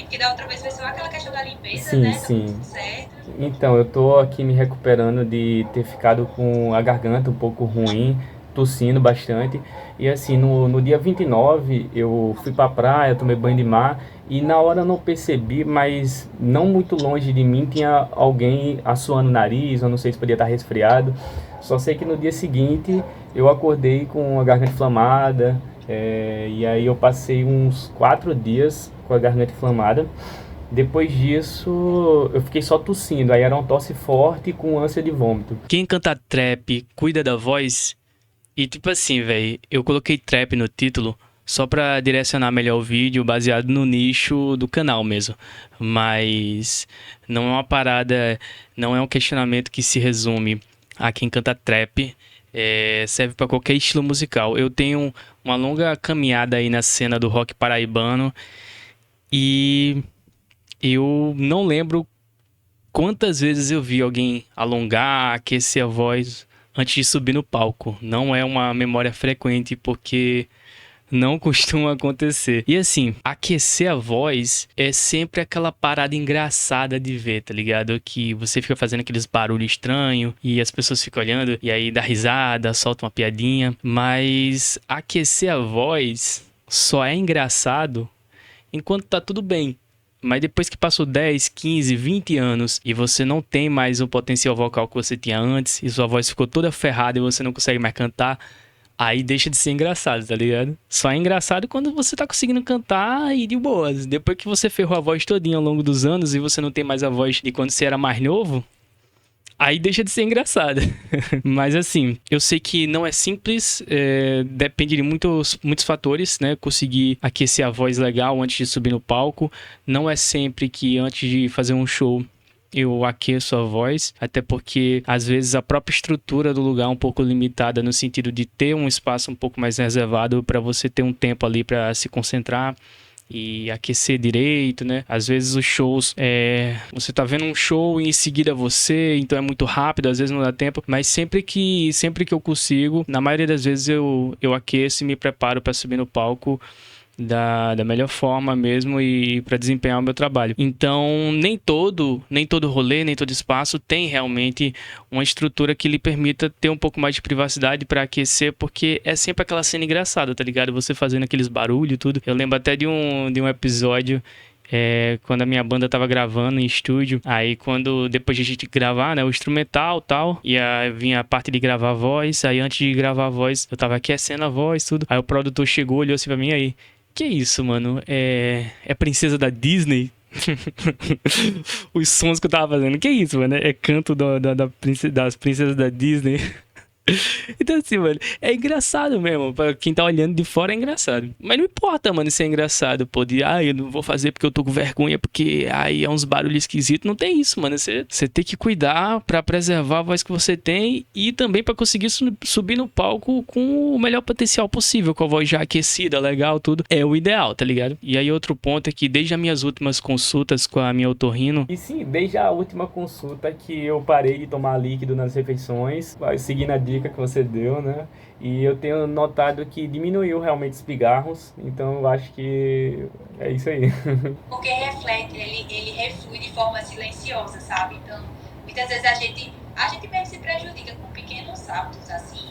Porque da outra vez foi só aquela questão da limpeza, Sim, né? Deu sim. tudo certo. Então, eu tô aqui me recuperando de ter ficado com a garganta um pouco ruim, tossindo bastante. E assim, no dia 29 eu fui pra praia, tomei banho de mar e na hora eu não percebi, mas não muito longe de mim tinha alguém assoando o nariz, eu não sei se podia estar resfriado. Só sei que no dia seguinte eu acordei com a garganta inflamada, e aí eu passei uns 4 dias com a garganta inflamada. Depois disso, eu fiquei só tossindo. Aí era uma tosse forte com ânsia de vômito. Quem canta trap cuida da voz. E tipo assim, velho, eu coloquei trap no título só pra direcionar melhor o vídeo, baseado no nicho do canal mesmo. Mas não é uma parada, não é um questionamento que se resume a quem canta trap. Serve pra qualquer estilo musical. Eu tenho uma longa caminhada aí na cena do rock paraibano e eu não lembro quantas vezes eu vi alguém alongar, aquecer a voz antes de subir no palco. Não é uma memória frequente porque não costuma acontecer. E assim, aquecer a voz é sempre aquela parada engraçada de ver, tá ligado? Que você fica fazendo aqueles barulhos estranhos e as pessoas ficam olhando e aí dá risada, solta uma piadinha. Mas aquecer a voz só é engraçado enquanto tá tudo bem. Mas depois que passou 10, 15, 20 anos e você não tem mais o potencial vocal que você tinha antes e sua voz ficou toda ferrada e você não consegue mais cantar, aí deixa de ser engraçado, tá ligado? Só é engraçado quando você tá conseguindo cantar e de boas. Depois que você ferrou a voz todinha ao longo dos anos e você não tem mais a voz de quando você era mais novo, aí deixa de ser engraçado. Mas assim, eu sei que não é simples, depende de muitos fatores, né? Conseguir aquecer a voz legal antes de subir no palco. Não é sempre que antes de fazer um show eu aqueço a voz, até porque às vezes a própria estrutura do lugar é um pouco limitada no sentido de ter um espaço um pouco mais reservado para você ter um tempo ali para se concentrar e aquecer direito, né? Às vezes os shows, você tá vendo um show e em seguida você, então é muito rápido, às vezes não dá tempo, mas sempre que eu consigo, na maioria das vezes eu aqueço e me preparo para subir no palco da melhor forma mesmo e para desempenhar o meu trabalho. Então, nem todo rolê, nem todo espaço tem realmente uma estrutura que lhe permita ter um pouco mais de privacidade para aquecer, porque é sempre aquela cena engraçada, tá ligado? Você fazendo aqueles barulhos e tudo. Eu lembro até de um episódio quando a minha banda tava gravando em estúdio, aí quando depois de a gente gravar, né, o instrumental e tal, e aí vinha a parte de gravar a voz, aí antes de gravar a voz, eu tava aquecendo a voz, tudo, aí o produtor chegou, olhou assim pra mim, aí, que isso, mano, é princesa da Disney? Os sons que eu tava fazendo, que isso, mano, é canto das princesas da Disney. Então, assim, mano, é engraçado mesmo. Pra quem tá olhando de fora é engraçado. Mas não importa, mano, se é engraçado, pô. Eu não vou fazer porque eu tô com vergonha, porque aí é uns barulhos esquisitos. Não tem isso, mano. Você tem que cuidar pra preservar a voz que você tem e também pra conseguir subir no palco com o melhor potencial possível, com a voz já aquecida, legal, tudo. É o ideal, tá ligado? E aí, outro ponto é que desde as minhas últimas consultas com a minha otorrino, E sim, desde a última consulta que eu parei de tomar líquido nas refeições, seguindo a dica que você deu, né? E eu tenho notado que diminuiu realmente os pigarros, então eu acho que é isso aí. Porque reflete, ele reflui de forma silenciosa, sabe? Então, muitas vezes a gente mesmo se prejudica com pequenos hábitos, assim,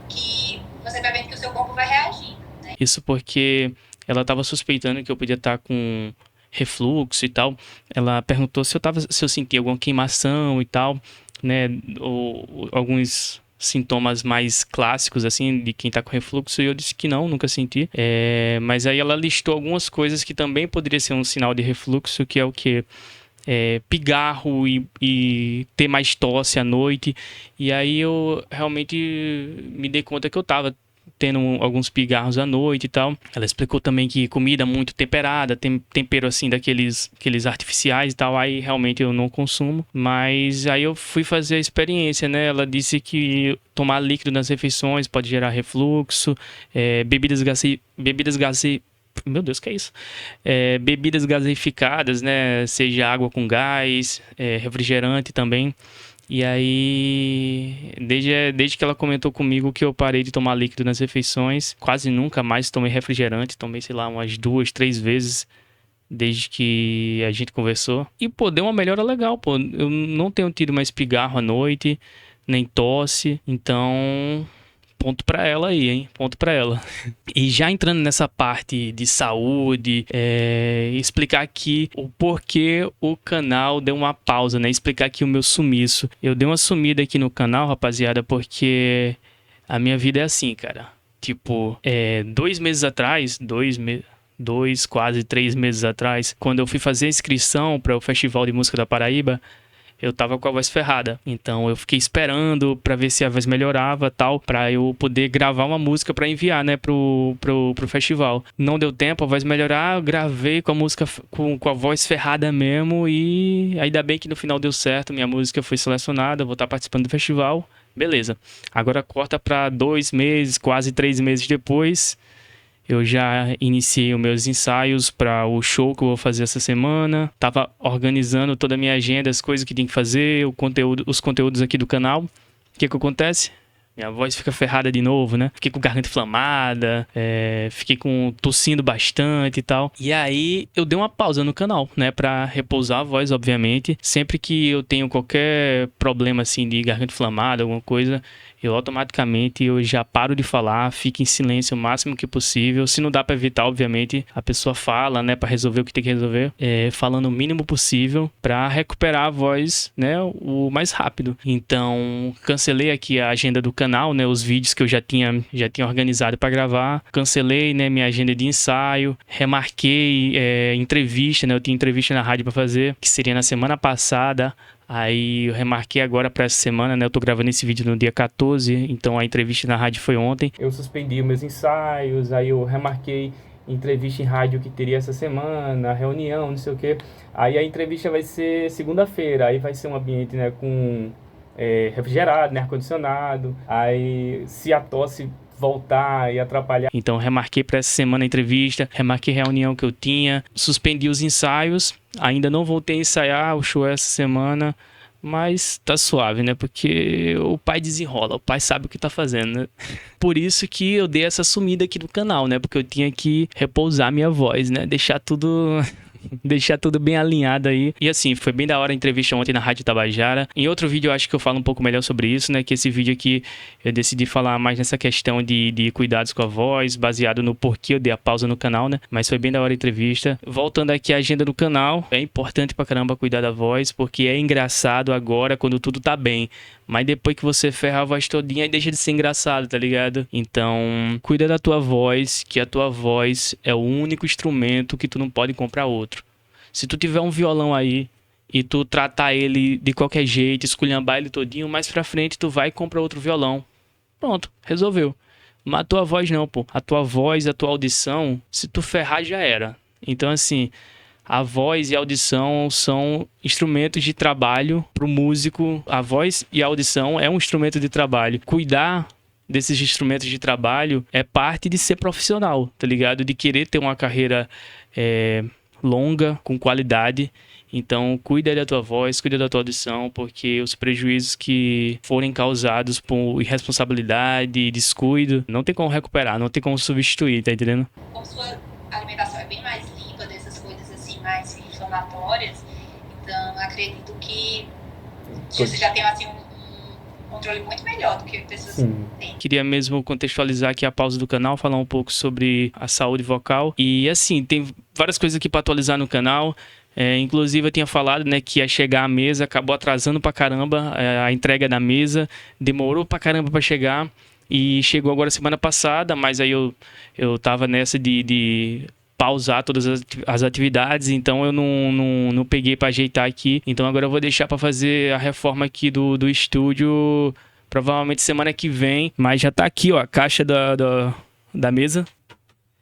que você vai vendo que o seu corpo vai reagindo, né? isso porque ela tava suspeitando que eu podia estar com refluxo e tal. Ela perguntou se eu sentia alguma queimação e tal, né? Ou alguns sintomas mais clássicos, assim, de quem tá com refluxo, e eu disse que não, nunca senti. Mas aí ela listou algumas coisas que também poderia ser um sinal de refluxo, que é o quê? Pigarro e ter mais tosse à noite. E aí eu realmente me dei conta que eu tava tendo alguns pigarros à noite e tal. Ela explicou também que comida muito temperada, tempero assim daqueles aqueles artificiais e tal, aí realmente eu não consumo. Mas aí eu fui fazer a experiência, né? Ela disse que tomar líquido nas refeições pode gerar refluxo, bebidas gase meu Deus, que é isso? Bebidas gaseificadas, né? Seja água com gás, refrigerante também. E aí, desde que ela comentou comigo que eu parei de tomar líquido nas refeições, quase nunca mais tomei refrigerante. Tomei, sei lá, umas 2, 3 vezes desde que a gente conversou. E, pô, deu uma melhora legal, pô. Eu não tenho tido mais pigarro à noite, nem tosse. Então, ponto pra ela aí, hein? Ponto pra ela. E já entrando nessa parte de saúde, explicar aqui o porquê o canal deu uma pausa, né? Explicar aqui o meu sumiço. Eu dei uma sumida aqui no canal, rapaziada, porque a minha vida é assim, cara. Tipo, 2 meses atrás, quase 3 meses atrás, quando eu fui fazer a inscrição para o Festival de Música da Paraíba, eu tava com a voz ferrada. Então eu fiquei esperando pra ver se a voz melhorava, tal, pra eu poder gravar uma música pra enviar, né, pro festival. Não deu tempo, a voz melhorar, eu gravei com a música com a voz ferrada mesmo, e ainda bem que no final deu certo, minha música foi selecionada, eu vou estar participando do festival. Beleza. Agora corta pra 2 meses, quase 3 meses depois. Eu já iniciei os meus ensaios para o show que eu vou fazer essa semana. Tava organizando toda a minha agenda, as coisas que tem que fazer, os conteúdos aqui do canal. O que acontece? Minha voz fica ferrada de novo, né? Fiquei com garganta inflamada, fiquei tossindo bastante e tal. E aí eu dei uma pausa no canal, né? Pra repousar a voz, obviamente. Sempre que eu tenho qualquer problema assim de garganta inflamada, alguma coisa, eu automaticamente já paro de falar, fico em silêncio o máximo que possível. Se não dá pra evitar, obviamente, a pessoa fala, né, pra resolver o que tem que resolver, falando o mínimo possível pra recuperar a voz, né, o mais rápido. Então, cancelei aqui a agenda do canal, né, os vídeos que eu já tinha organizado pra gravar. Cancelei, né, minha agenda de ensaio, remarquei entrevista, né, eu tinha entrevista na rádio pra fazer, que seria na semana passada. Aí eu remarquei agora pra essa semana, né? Eu tô gravando esse vídeo no dia 14, então a entrevista na rádio foi ontem. Eu suspendi os meus ensaios, aí eu remarquei entrevista em rádio que teria essa semana, reunião, não sei o quê. Aí a entrevista vai ser segunda-feira, aí vai ser um ambiente, né, com refrigerado, né, ar-condicionado. Aí se a tosse voltar e atrapalhar. Então remarquei para essa semana a entrevista, remarquei a reunião que eu tinha, suspendi os ensaios, ainda não voltei a ensaiar o show essa semana, mas tá suave, né? Porque o pai desenrola, o pai sabe o que tá fazendo, né? Por isso que eu dei essa sumida aqui no canal, né? Porque eu tinha que repousar minha voz, né? Deixar tudo bem alinhado aí. E assim, foi bem da hora a entrevista ontem na Rádio Tabajara. Em outro vídeo eu acho que eu falo um pouco melhor sobre isso, né? Que esse vídeo aqui eu decidi falar mais nessa questão de cuidados com a voz, baseado no porquê eu dei a pausa no canal, né? Mas foi bem da hora a entrevista. Voltando aqui à agenda do canal, é importante pra caramba cuidar da voz, porque é engraçado agora quando tudo tá bem. Mas depois que você ferra a voz todinha, aí deixa de ser engraçado, tá ligado? Então, cuida da tua voz, que a tua voz é o único instrumento que tu não pode comprar outro. Se tu tiver um violão aí e tu tratar ele de qualquer jeito, esculhambar ele todinho, mais pra frente tu vai e compra outro violão. Pronto, resolveu. Mas a tua voz não, pô. A tua voz, a tua audição, se tu ferrar já era. Então assim, a voz e a audição são instrumentos de trabalho pro músico. A voz e a audição é um instrumento de trabalho. Cuidar desses instrumentos de trabalho é parte de ser profissional, tá ligado? De querer ter uma carreira longa, com qualidade. Então, cuida da tua voz, cuida da tua audição, porque os prejuízos que forem causados por irresponsabilidade, descuido, não tem como recuperar, não tem como substituir, tá entendendo? Como sua alimentação é bem mais limpa dessas coisas assim, mais inflamatórias, então acredito que você já tem assim um controle muito melhor do que pessoas têm. Queria mesmo contextualizar aqui a pausa do canal, falar um pouco sobre a saúde vocal. E assim, tem várias coisas aqui para atualizar no canal. Inclusive eu tinha falado, né, que ia chegar à mesa, acabou atrasando pra caramba a entrega da mesa, demorou pra caramba pra chegar. E chegou agora semana passada, mas aí eu tava nessa de pausar todas as atividades, então eu não peguei para ajeitar aqui. Então agora eu vou deixar para fazer a reforma aqui do estúdio, provavelmente semana que vem. Mas já tá aqui, ó, a caixa da mesa.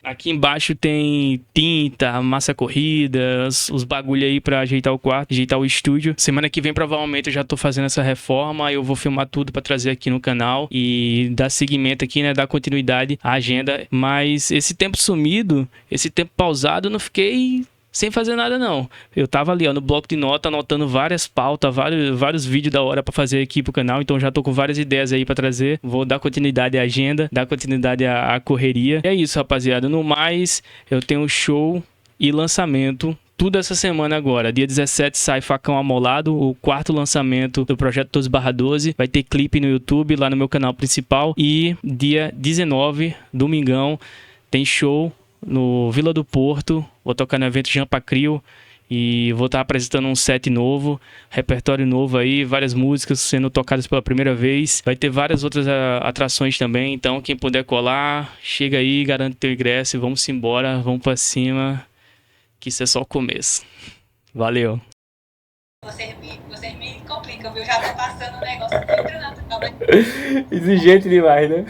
Aqui embaixo tem tinta, massa corrida, os bagulho aí pra ajeitar o quarto, ajeitar o estúdio. Semana que vem provavelmente eu já tô fazendo essa reforma, eu vou filmar tudo pra trazer aqui no canal e dar seguimento aqui, né, dar continuidade à agenda. Mas esse tempo sumido, esse tempo pausado, eu não fiquei sem fazer nada não. Eu tava ali, ó, no bloco de nota, anotando várias pautas, vários vídeos da hora pra fazer aqui pro canal. Então já tô com várias ideias aí pra trazer. Vou dar continuidade à agenda, dar continuidade à correria. E é isso, rapaziada. No mais, eu tenho show e lançamento. Tudo essa semana agora. Dia 17 sai Facão Amolado, o quarto lançamento do Projeto 12/12. Vai ter clipe no YouTube, lá no meu canal principal. E dia 19, domingão, tem show no Vila do Porto. Vou tocar no evento Jampa Crio. E vou estar apresentando um set novo, repertório novo aí, várias músicas sendo tocadas pela primeira vez. Vai ter várias outras atrações também, então quem puder colar, chega aí, garante teu ingresso e vamos embora, vamos pra cima, que isso é só o começo. Valeu! Vocês me complicam, viu? Já tô passando um negócio muito natural. Exigente demais, né?